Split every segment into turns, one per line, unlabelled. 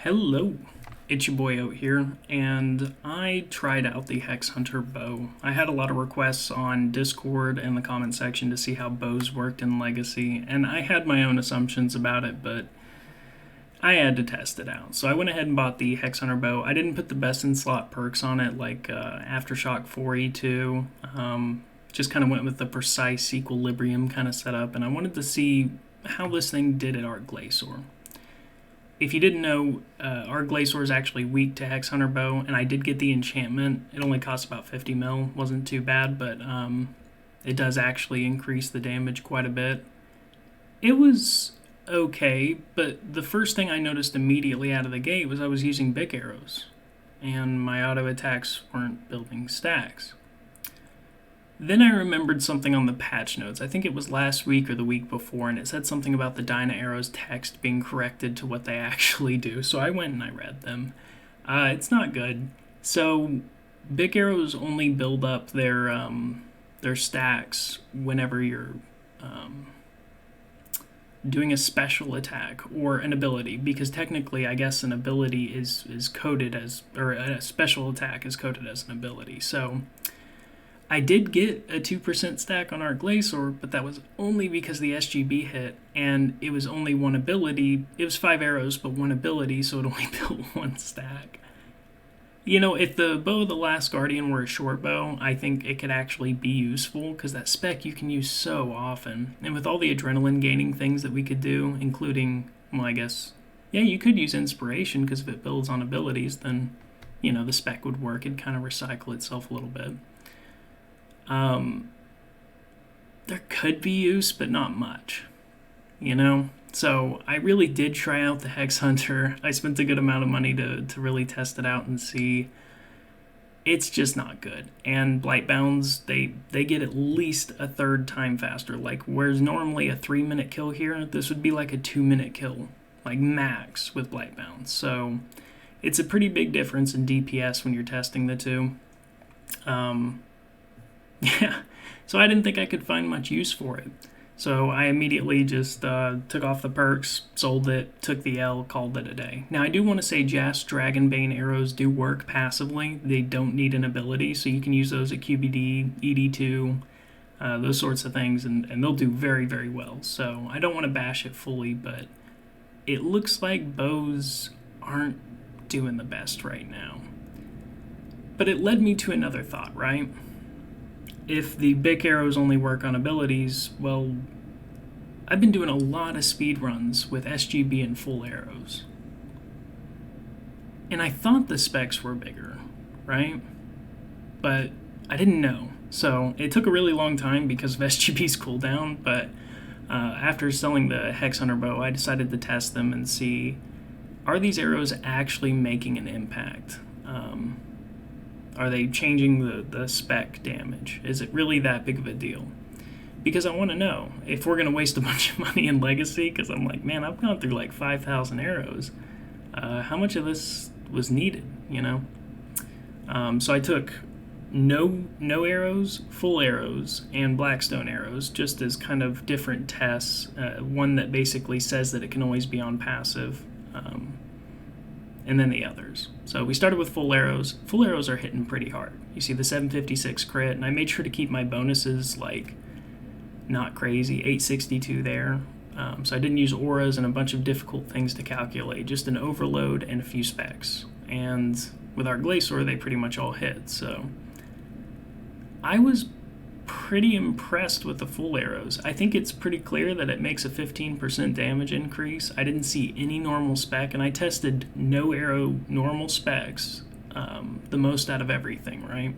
Hello, it's your boy out here, and I tried out the Hex Hunter bow. I had a lot of requests on Discord and the comment section to see how bows worked in Legacy, and I had my own assumptions about it, but I had to test it out. So I went ahead and bought the Hex Hunter bow. I didn't put the best in slot perks on it, like Aftershock 4E2. Just kind of went with the precise equilibrium kind of setup, and I wanted to see how this thing did at Art Glacier. If you didn't know, our Glacier is actually weak to Hex Hunter bow, and I did get the enchantment. It only cost about 50 mil, wasn't too bad, but it does actually increase the damage quite a bit. It was okay, but the first thing I noticed immediately out of the gate was I was using big arrows, and my auto attacks weren't building stacks. Then I remembered something on the patch notes. I think it was last week or the week before, and it said something about the Dinarrows text being corrected to what they actually do. So I went and I read them. It's not good. So big arrows only build up their stacks whenever you're doing a special attack or an ability, because technically I guess an ability is coded as, or a special attack is coded as an ability. So I did get a 2% stack on Art Glacier, but that was only because the SGB hit, and it was only one ability. It was 5 arrows, but one ability, so it only built one stack. You know, if the Bow of the Last Guardian were a short bow, I think it could actually be useful, because that spec you can use so often. And with all the adrenaline gaining things that we could do, including, well, I guess, yeah, you could use Inspiration, because if it builds on abilities, then, you know, the spec would work. It'd kind of recycle itself a little bit. There could be use, but not much, you know? So I really did try out the Hex Hunter. I spent a good amount of money to really test it out and see. It's just not good. And Blightbounds, they get at least a third time faster. Like, whereas normally a 3-minute kill here, this would be like a 2-minute kill, like max with Blightbounds. So it's a pretty big difference in DPS when you're testing the two. Yeah, so I didn't think I could find much use for it. So I immediately just took off the perks, sold it, took the L, called it a day. Now I do want to say Jas Dragonbane arrows do work passively. They don't need an ability, so you can use those at QBD, ED2, those sorts of things, and they'll do very, very well. So I don't want to bash it fully, but it looks like bows aren't doing the best right now. But it led me to another thought, right? If the big arrows only work on abilities, well, I've been doing a lot of speed runs with SGB and full arrows. And I thought the specs were bigger, right? But I didn't know. So it took a really long time because of SGB's cooldown, but after selling the Hex Hunter bow, I decided to test them and see, are these arrows actually making an impact? Are they changing the spec damage? Is it really that big of a deal? Because I want to know if we're going to waste a bunch of money in Legacy, because I'm like, man, I've gone through like 5,000 arrows. How much of this was needed, you know? So I took no arrows, full arrows, and Blackstone arrows, just as kind of different tests. One that basically says that it can always be on passive, and then the others. So we started with full arrows. Full arrows are hitting pretty hard. You see the 756 crit, and I made sure to keep my bonuses like not crazy, 862 there. So I didn't use auras and a bunch of difficult things to calculate, just an overload and a few specs. And with our Glacier, they pretty much all hit. So I was pretty impressed with the full arrows. I think it's pretty clear that it makes a 15% damage increase. I didn't see any normal spec, and I tested no arrow normal specs, the most out of everything, right?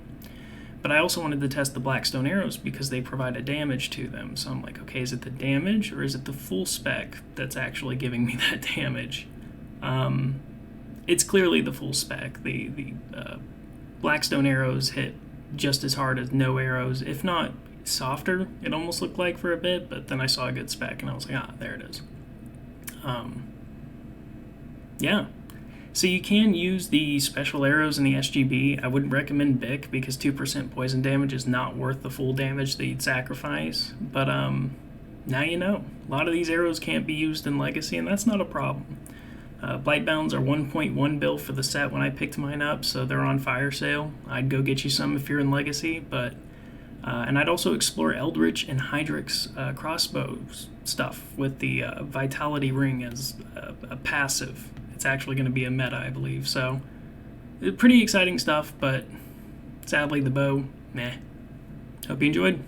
But I also wanted to test the Blackstone arrows because they provide a damage to them. So I'm like, okay, is it the damage or is it the full spec that's actually giving me that damage? It's clearly the full spec. The Blackstone arrows hit just as hard as no arrows, if not softer, it almost looked like for a bit, but then I saw a good spec and I was like, there it is. Yeah. So you can use the special arrows in the SGB. I wouldn't recommend Bic because 2% poison damage is not worth the full damage that you'd sacrifice, but now you know. A lot of these arrows can't be used in Legacy, and that's not a problem. Blightbounds are 1.1 bill for the set when I picked mine up, so they're on fire sale. I'd go get you some if you're in Legacy, but and I'd also explore Eldritch and Hydrix crossbow stuff with the Vitality Ring as a passive. It's actually going to be a meta, I believe. So, pretty exciting stuff, but sadly the bow, meh. Hope you enjoyed.